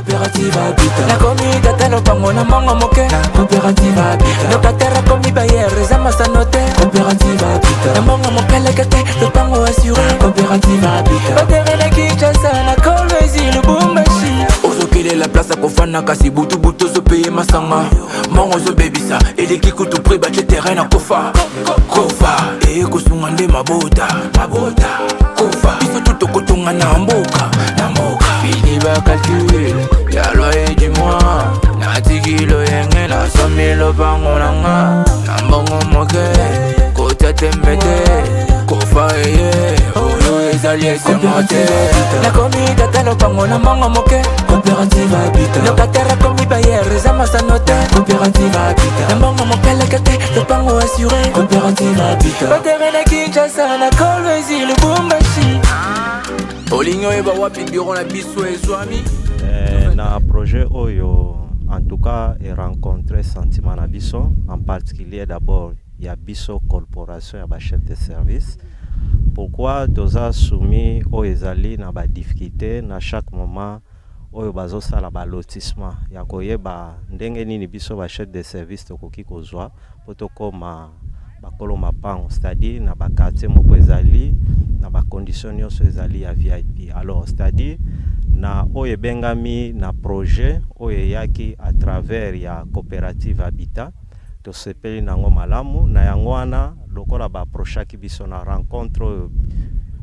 coopérative Habitat. La commis d'Atalo Pango na Mongo Moke. Coopérative Habitat. Locataire commis Bayer, Zama Sanote. Coopérative Habitat. Na Mongo Moke Lekete, le Pango assuré. Coopérative Habitat. Baterele Kinshasa, na Kolwezi, le Bumbashi. Ozokele la place à Kofana kasi butu butu zo paye masanga. Mongo zo bebisa, eleki kutu pri bache terrain na Kofa. Kofa, kosunga nde mabota. Kofa, biso tuto kotonga na mboka. Fini ba calcul, ya loyer du mois. Na tigilo yenge na 100 000 bango nanga. Na mbongo moke, kota tembete. Kofa oyo ezali esemote. La commis d'Atalo Pango na Mongo Moke. Coopérative Habitat. Locataire commis Bayer, Zama Sanote. Coopérative Habitat. Na Mongo Moke Lekete, le Pango assuré. Coopérative Habitat. Baterele Kinshasa, na Kolwezi, le Bumbashi. Olingo eba wapi biro na biso ezwami. Na projet Oyo, en tout cas, est rencontré sentiment na biso, en particulier d'abord, il y a biso corporation, il y a chef de service. Pourquoi toza soumis aux ezali na ba difficulté na chaque moment oyo bazo sala ba lotissement ya koyeba ndenge nini biso ba chef de service tokoki kozwa poto koma bakolo mapango, c'est-à-dire na ba quartier moko ezali na ba conditions nyonso ezali ya VIP. Alors c'est-à-dire na oyo bengami na projet oyo yaki à travers ya coopérative Habitat to sepeli nango malamu na yango wana lokola ba prochaki biso na rencontre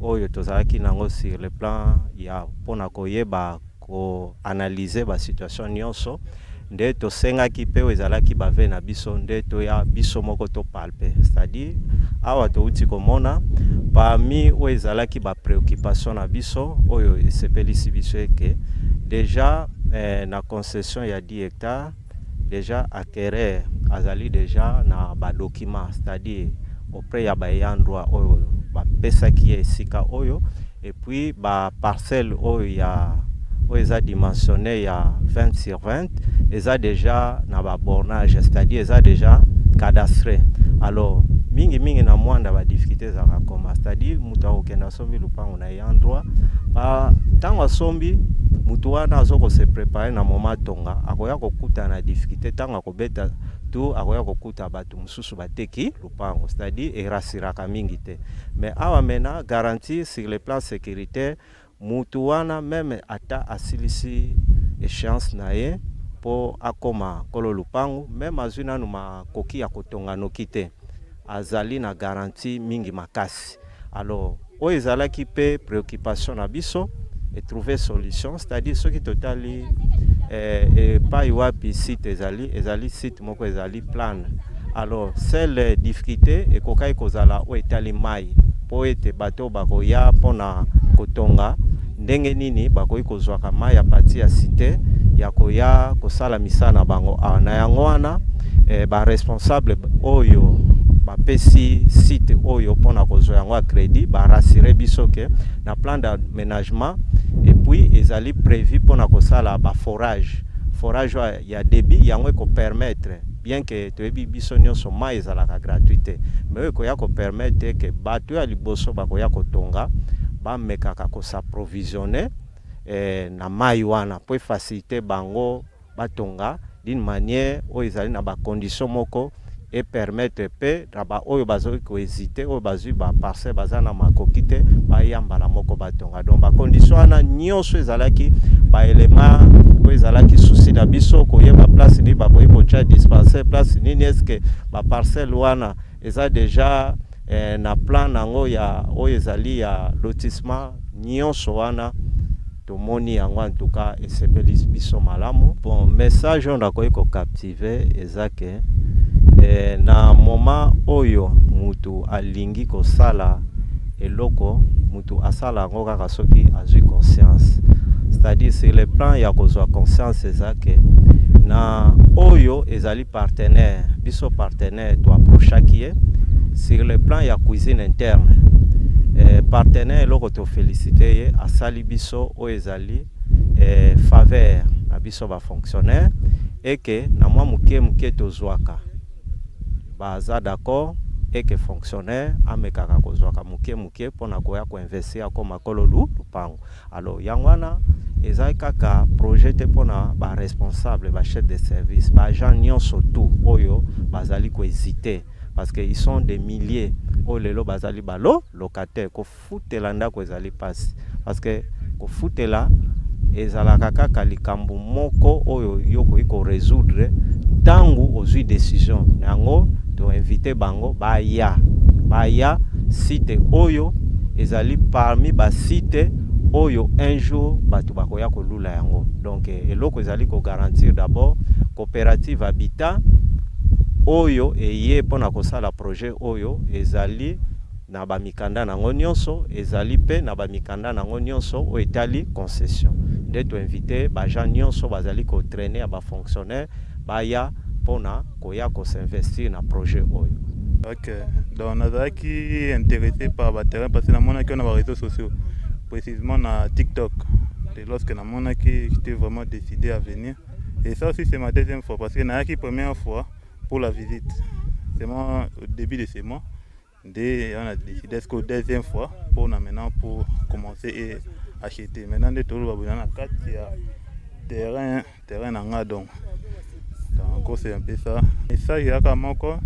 oyo tozalaki nango sur le plan ya pona koyeba ko analyser ba situation nyonso nde to sengaki pe ezalaki bave na biso nde to ya biso moko to palpe, c'est-à-dire awa to uti komona parmi o ezalaki ba préoccupation na biso oyo esepelisi biso eke déjà na concession ya 10 hectares déjà acquérir azali déjà na ba document, c'est-à-dire auprès ya ba yandroit oyo ba pesa ki esika oyo et puis ba parcelle oyo ya oyo dimensionné ya 20 sur 20 eza déjà na ba bornage, c'est-à-dire eza déjà cadastré. Alors mingi na mwanda ba difficulté za koma, c'est-à-dire muta okenda sombi lupango na yandroit ba tango sombi mutu wana azoko se préparer na moment tonga akoya kokuta na difficulté tango akobeta tout akoya kokuta batu mususu bateki lupango, c'est-à-dire erasiraka mingi te. Mais awa mena garantie sur le plan sécuritaire mutu wana même ata asilisi échéance na ye po akoma kolo lupango même azuna numa koki ya kotonga nokite azali na garantie mingi makasi. Alors oyo ezalaki pe préoccupation na biso et trouver solution, c'est-à-dire ceux qui totali pas wapi site ezali site moko ezali plan. Alors celle difficulté et kokai kozala o etali mai po ete bato bakoya pona kotonga ndenge nini bakoyi kozwaka mai ya parti ya cité ya koya kosala misana bango na yango wana ba responsable oyo ba pesi site oyo pona kozwa yango crédit ba rassurer biso ke na plan d'aménagement et puis ezali prévu pona kosala ba forage ya débit yango ko permettre bien que toyebi biso nyonso mai ezalaka gratuité mais ko ya ko permettre que bato ya liboso bakoya kotonga ba mekaka ko s'approvisionner na mai wana pour faciliter bango batonga d'une manière oyo ezali na ba condition moko et permettre pe raba oyo bazo ko hésiter oyo bazu ba parcelle bazana makokite ba yambala moko batonga. Donc ba condition ana nyonso ezalaki ba élément oyo ezalaki souci na biso ko yeba place ni ba ko cha dispenser place ni est-ce que ba parcelle wana eza déjà na plan nango ya oyo ezali ya lotissement nyonso wana tomoni yango en tout cas esepeli biso malamu. Bon message on akoki ko captiver ezake na moment oyo mutu alingi kosala eloko mutu asala ngo kaka soki azwi conscience, c'est-à-dire sur le plan ya kozwa conscience ezake na oyo ezali partenaire biso partenaire to approchaki sur le plan ya cuisine interne partenaire eloko to féliciter ye asali biso oyo ezali faveur na biso ba fonctionnaire et que na mwa muke tozwaka baza d'accord et que fonctionnaire amekaka kozwaka muke pona koya ko investir comme makolo lupango. Alors yangwana ezali kaka projet te mpona baresponsable bachef de service baagent nyonso tu oyo bazali kohésiter parce que ils sont des milliers oyo lelo bazali locataire kofutela ndako ezali pasi parce que kofutela ezalaka kaka likambo moko oyo yo koki korésoudre ntango ozwi décision yango toinvite bango baya site oyo ezali parmi basite oyo un jour bato bakoya kolula yango. Donc eloko ezali ko garantir d'abord coopérative habitat oyo eye pona kosala projet oyo ezali na bamikanda nango nyonso ezali pe na bamikanda nango nyonso oyo etali concession nde toinvite baagent nyonso bazali kotraîner ya bafonctionnaire baya pona koya kosinvestir na projet oyo. Ok, donc nazalaki intéressé par le terrain parce que namonaki na réseaux sociaux, précisément na TikTok. Et lorsque namonaki, j'étais vraiment décidé à venir. Et ça aussi c'est ma deuxième fois parce que naaki première fois pour la visite. C'est moi au début de ce mois. Dès on a décidé qu'au deuxième fois pour maintenant pour commencer et acheter. Maintenant de tout le monde na quatre terrain nanga donc. Donc c'est un peu ça. Et ça il y a comme encore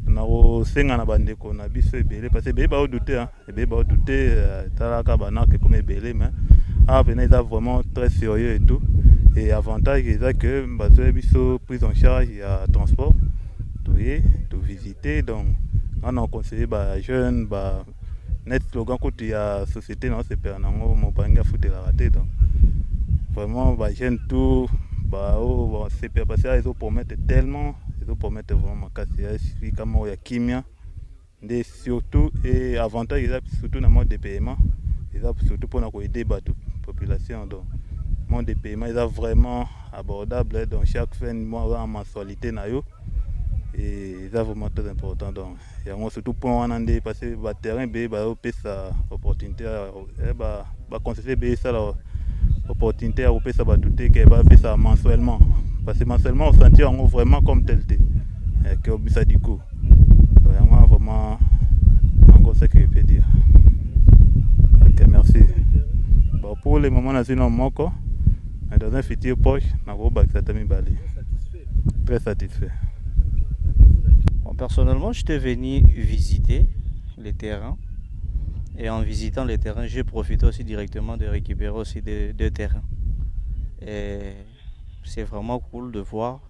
na kosenga na bandeko na biso ebele parce que ebele baodouter talaka banake comme ebele mais pena eza vraiment très sérieux et tout et avantage eza que bazwi biso prise en charge ya transport toye to visiter donc on a conseillé ba jeune ba net slogan côté ya société na sepera nango mobangi afutelaka te donc vraiment ba jeune tout ba o sepera parce que ils ont promettre tellement ils promettent vraiment makasi comme il y a kimia mais surtout et avantage surtout dans le mode de paiement surtout pour aider la population donc le mode de paiement est vraiment abordable donc chaque fin de mois en mensualité et c'est vraiment très important donc il y a surtout pour on a passé le terrain ça opportunité conseiller ça opportunité à ça tout que ça mensuellement parce que mensuellement on sentit vraiment comme tel que ça du coup vraiment encore ce que je peux dire. Ok, merci. Bon, pour le moment on a moko dans un futur proche très satisfait. Bon, personnellement j'étais venu visiter les terrains et en visitant les terrains j'ai profité aussi directement de récupérer aussi des terrains et c'est vraiment cool de voir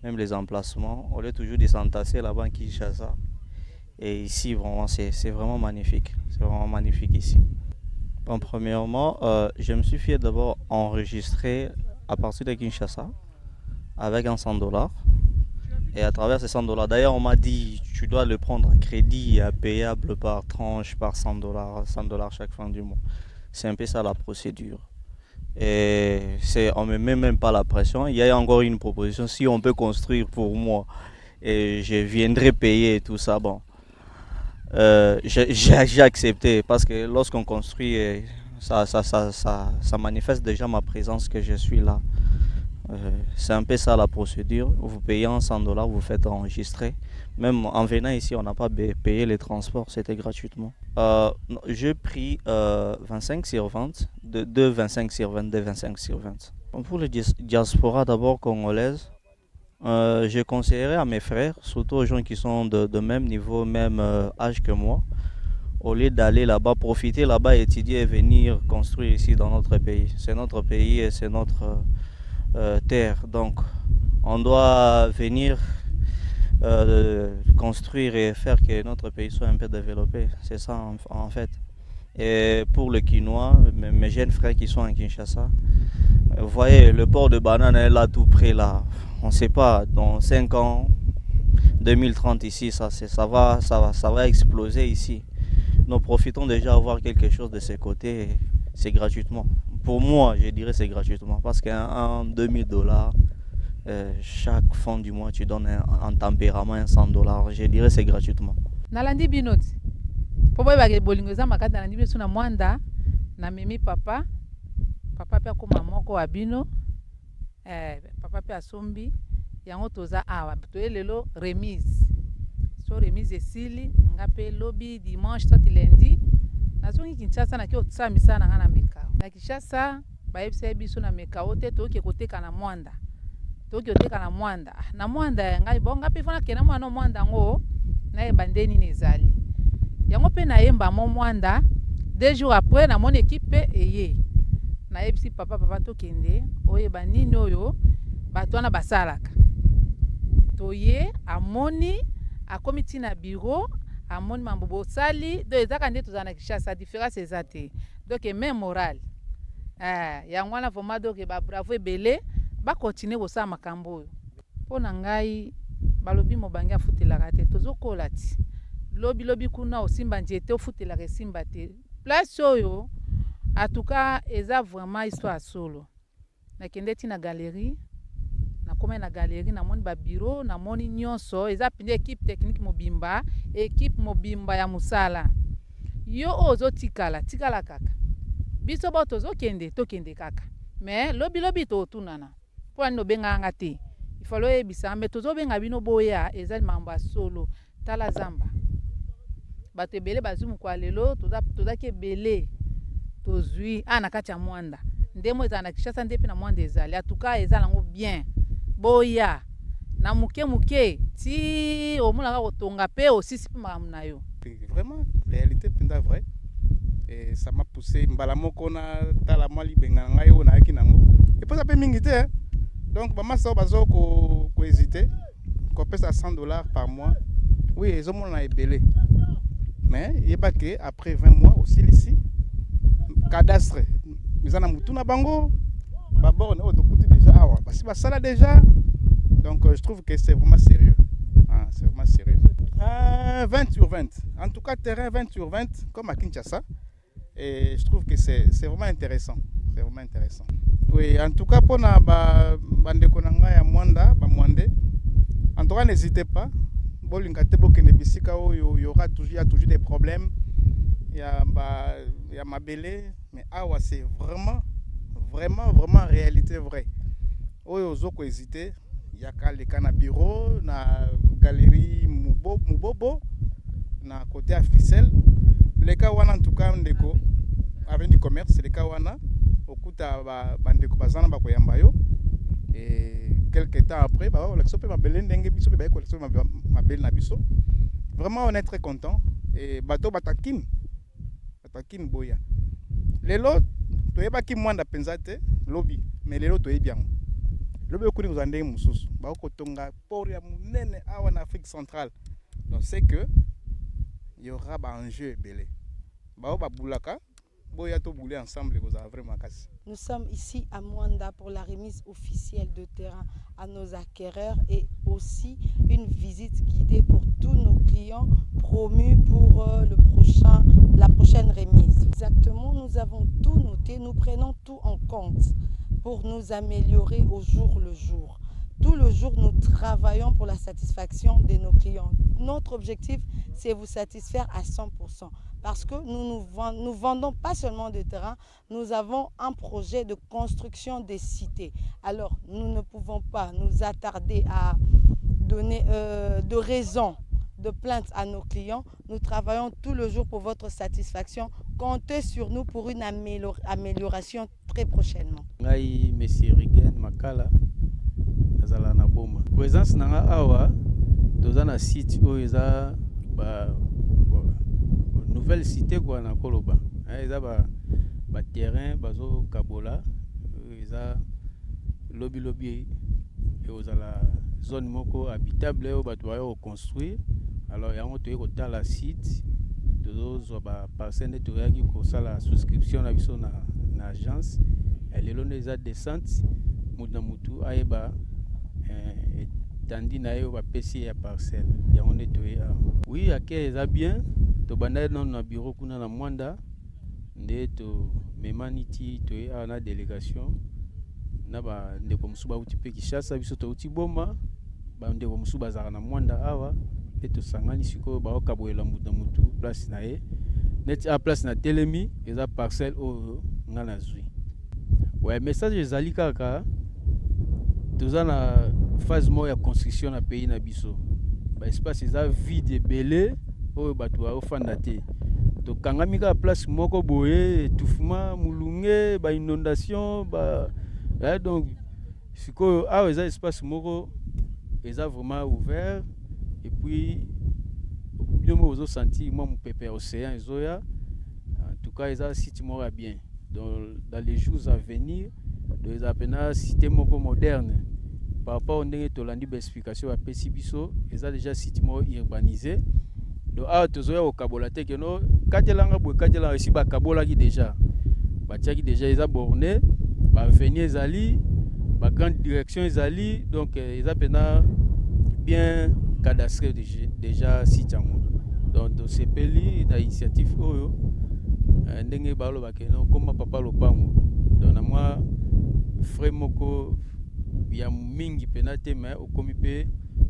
même les emplacements. On est toujours de s'entasser là-bas en Kinshasa. Et ici, vraiment, c'est vraiment magnifique. C'est vraiment magnifique ici. Bon, premièrement, je me suis fait d'abord enregistrer à partir de Kinshasa avec un $100. Et à travers ces $100, d'ailleurs, on m'a dit tu dois le prendre à crédit payable par tranche, par $100 chaque fin du mois. C'est un peu ça la procédure. Et on ne me met même pas la pression. Il y a encore une proposition, si on peut construire pour moi et je viendrai payer tout ça, bon, j'ai accepté parce que lorsqu'on construit, ça manifeste déjà ma présence que je suis là. C'est un peu ça la procédure. Vous payez en $100, vous faites enregistrer. Même en venant ici, on n'a pas payé les transports, c'était gratuitement. J'ai pris 25 sur 20, de 25 sur 20, de 25 sur 20. Pour la diaspora d'abord congolaise, je conseillerais à mes frères, surtout aux gens qui sont de même niveau, même âge que moi, au lieu d'aller là-bas, profiter là-bas, étudier et venir construire ici dans notre pays. C'est notre pays et c'est notre terre. Donc, on doit venir construire et faire que notre pays soit un peu développé. C'est ça en fait. Et pour le Quinois, mes jeunes frères qui sont en Kinshasa, vous voyez, le port de banane est là tout près là. On ne sait pas, dans 5 ans, 2030 ici, ça va exploser ici. Nous profitons déjà d'avoir quelque chose de ce côté, c'est gratuitement. Pour moi, je dirais c'est gratuitement parce qu'un $2000, chaque fin du mois, tu donnes un tempérament, un $100. Je dirais c'est gratuitement. Nalandi binoti. Pobo ba bolingo za makata nalandi biso na mwanda na memi papa pe akoma moko abino papa pe asombi yango toza awa toye lelo remise. So remise esili ngape lobby dimanche soit lundi. Nazongi Kinshasa na kio tsamisa na ngana meka. Na Kinshasa bayebisa biso na mekao te toke koteka na mwanda toke koteka na mwanda na mwanda ngai bonga pe fana kena mwana mwanda ngo na ebande nini ezali yango pe na yemba mo mwanda 2 jours après na mon équipe eye na yebisi papa tokende oyeba nini oyo bato wana basalaka toye amoni akomi tina bureau amoni mambo bosali do ezaka nde tozala na Kinshasa différence eza te donc même moral yango wana vraiment donc babravo ebele bakontinue kosala makambo oyo mpo na ngai balobi mobangi afutelaka te tozokola ti lobi kuna osimba nzete ofutelaka esimba te place oyo en tout cas eza vraiment histoire solo nakende ti na galerie nakoma na galerie namoni babiro namoni nyonso eza pinde équipe technique mobimba équipe mobimba ya musala yo ozotikala kaka biso bo tokende kaka mais lobi totunana mpo ani nobenganga te ifalo yebisa mbe tozobenga bino boya eza mambo solo tala zamba bato ebele bazumu kwa lelo tozaki ebele tozwi na kati ya mwanda ndemo ezala na Kinshasa nde mpe na mwanda ezali atuka ezala yango bien boya na muke ti omonaka kotonga mpe osisi mpe makambo na yo vraiment réalité penda vrai et ça m'a poussé mbala moko na tala mwa libenga na ngai oyo nayaki nango eposa mpe mingi te donc bamasa oyo bazo kohésite kopesa $100 par mois oui ezomona ebele mais yeba ke après 20 mois osilisi cadastre eza na mutu na bango baborne oyo tokuti déjà awa basi basala déjà donc je trouve que c'est vraiment sérieux c'est vraiment sérieux 20 sur 20 en tout cas terrain 20 sur 20 comme à Kinshasa et je trouve que c'est vraiment intéressant oui en tout cas pour na bandeko na ngai ya mwanda bamwande en tout cas n'hésitez pas bolinga te bokende bisika oyo y aura toujours des problèmes il y a mabele mais awa c'est vraiment réalité vraie oyo ozoko hésiter yaka leka na bureau na galerie mubobo na côté Africell leka wana en tout cas ndeko avec du commerce leka wana okuta bandeko bazana bakoyamba yo et quelques temps après olakisa mpe mabele ndenge biso mpe bayeki kolakisa mabele na biso vraiment on est très content et bato batakine boya lelo toyebaki mwanda mpenza te lobi mais lelo toyebi yango lobi okuni kozala ndenge mosusu bakotonga port ya monene awa na Afrique centrale donc c'est que il y aura enjeu ebele babulaka boya to bouler ensemble kozala vraiment kasi. Nous sommes ici à Mwanda pour la remise officielle de terrain à nos acquéreurs et aussi une visite guidée pour tous nos clients promus pour la prochaine remise. Exactement, nous avons tout noté, nous prenons tout en compte pour nous améliorer au jour le jour. Tout le jour, nous travaillons pour la satisfaction de nos clients. Notre objectif, c'est vous satisfaire à 100%. Parce que nous vendons pas seulement des terrains, nous avons un projet de construction des cités. Alors, nous ne pouvons pas nous attarder à donner de raisons de plainte à nos clients. Nous travaillons tout le jour pour votre satisfaction. Comptez sur nous pour une amélioration très prochainement. Ngai Monsieur Rigen Makala azala na boma. Présence nanga awa toza na site oyo eza nouvelle cité quoi na koloba. Eza ba terrain bazo kabola eza lobby et ozala zone moko habitable oyo bato bayo construire. Alors yango toye kotala site tozo ba parcelle toyaki kosala souscription na biso na agence lelo eza descente mutu ayeba tandi na yo ba pesi ya parcelle yango netoye oui ake eza bien to banda na bureau kuna na Mwanda nde to memaniti toye na délégation na ba ndeko musu ba uti pe Kinshasa biso to uti boma ba ndeko musu bazaka na Mwanda awa pe to sangani siko ba okaboyela mutu place na ye net a place na telemi eza parcelle oyo nga na zwi ouais message ezali kaka toza na phase mo ya construction na pays na biso ba espace eza vide belé oyo bato ba ofanda te tokangami kaka place moko boye étouffement mulunge inondation donc sikoyo awa eza espace moko eza vraiment ouvert et puis bino moko ozosentir mwa mopepe ya océan ezoya. En tout cas eza site moko ya bien. Dans les jours à venir eza pena cité moko moderne par rapport au ndenge tolandi baexplication bapesi biso eza déjà site moko urbanisé. Donc awa tozoya kokabola te keno katelanga boye katelanga esi bakabolaki déjà batiaki déjà eza borné baavenir ezali bagrande direction ezali donc eza pena bien cadastré déjà site yango. Donc tosepeli na initiative oyo ndenge balobaka no koma papa lopango donc na mwa frais moko ya mingi pena te mais okomi pe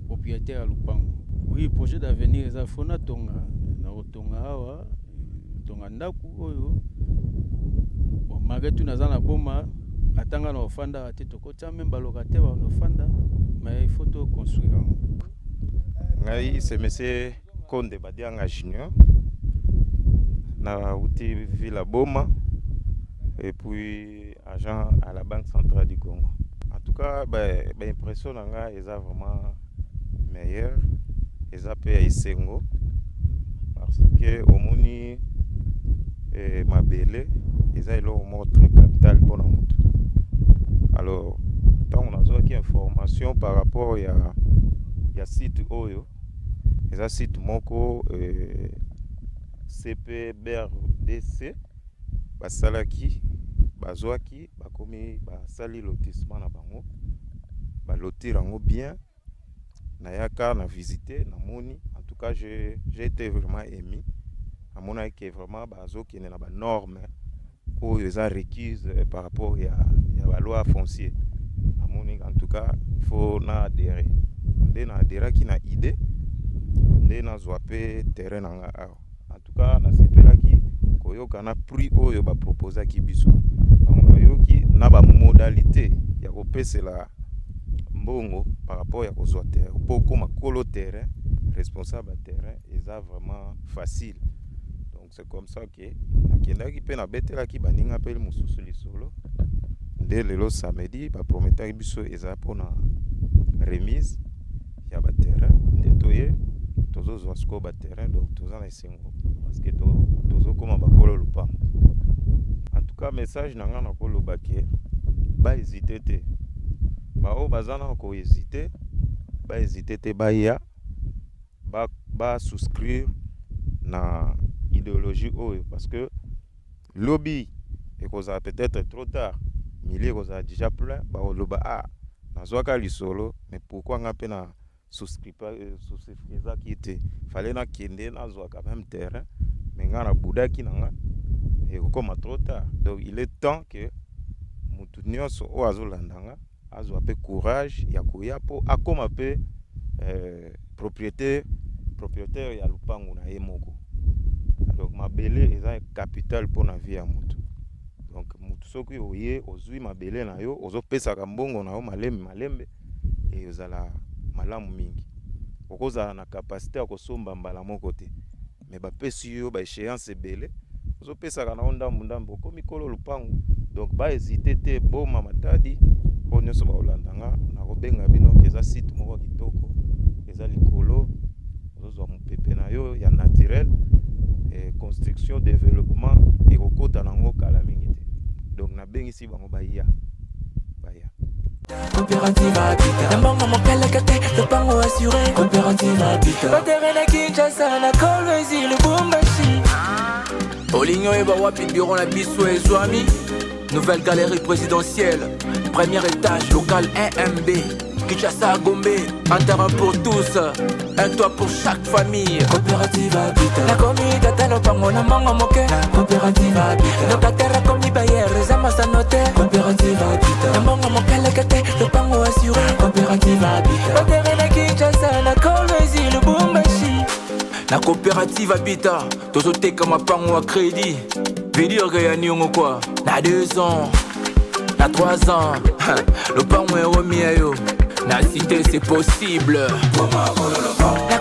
propriétaire ya lopango. Oui, projet d'avenir eza fona tonga na otonga awa tonga ndaku oyo bon malgré tout naza na boma atanga na ofanda te tokotya même balocataire ba ofanda mais il faut to construire. Ngai c'est monsieur Konde Badianga Junior na uti Villa Boma et puis agent à la Banque centrale du Congo. En tout cas, impression nanga eza vraiment meilleur. Eza pe isengo parce que omoni mabele eza eloko moko très capital mpona moto. Alors ntango nazwaki information par rapport ya site oyo eza site moko CPBRDC basalaki bazwaki bakomi basali lotissement na bango balotir yango bien. Nayaka na visité na moni. En tout cas j'ai été vraiment ému à mon avis que vraiment bazo qui est na ba norme ou les requises par rapport à la loi foncière à mon avis. En tout cas faut na adhérer na adhérer qui na idée na zoape terrain nga. En tout cas na sepela ki koyoka na prix oyo ba proposer ki biso on yoki na ba modalité ya kopesela mbongo par rapport à aux terrain pour comme colo terrain responsable terrain eza vraiment facile. Donc c'est comme ça que nakenda ki pe na betela ki baninga pe mususu lisolo nde lelo samedi ba promettre biso eza pona remise ya ba terrain nde toye tozo zwasko ba terrain donc toza na isengo parce que tozo koma ba kolo lupa. En tout cas message nanga na kolo baké ba hésiter te bao bazana ko hésiter ba hésiter te baya ba souscrire na idéologie oyo parce que lobby et koza peut-être trop tard milliers koza déjà plein ba loba nazwaka lisolo mais pourquoi ngape na souscripteur qui était fallait na kende nazwa quand même terrain mais ngana budaki nanga et comme trop tard. Donc il est temps que mutu nyonso o azolandanga azwa pe courage ya koya po akoma pe propriétaire ya lupango na yemoko. Donc mabele eza capital pour na vie ya mutu. Donc mutu soki oye ozwi mabele na yo ozopesa ka mbongo na yo malembe et ozala malamu mingi. Okozala na capacité ya kosomba mbala moko te. Mais ba pesi yo ba échéance ebele ozopesa ka na ndambo komi kolo lupango. Donc ba hésiter te boma matadi po nyonso ba olandanga na kobenga bino keza site moko kitoko eza likolo ozozwa mopepe na yo ya naturel et construction développement et kokota nango kala mingi te. Donc na bengisi bango baya Coopérative Habitat Namanga mokalakate, lopango assuré Coopérative Habitat Baterre na Kinshasa, na Kolwezi, Lubumbashi Oligno eba wapi bureau na biso ezwami. Nouvelle galerie présidentielle, premier étage, local 1MB, Kinshasa Gombe, un terrain pour tous, un toit pour chaque famille. Coopérative Habitat Na komi tata lopango na manga moke Coopérative Habitat Locataire komi bayer, zama sa note Coopérative Habitat Na manga mokalakate, lopango assuré Coopérative Habitat Baterre na Kinshasa, na Kolwezi, Lubumbashi Na coopérative Habitat, tozoteka mapango à crédit. Veut dire que y'a nyongo quoi. Na 2 ans, na 3 ans, le pango est remis à yo. Na cité c'est possible. Na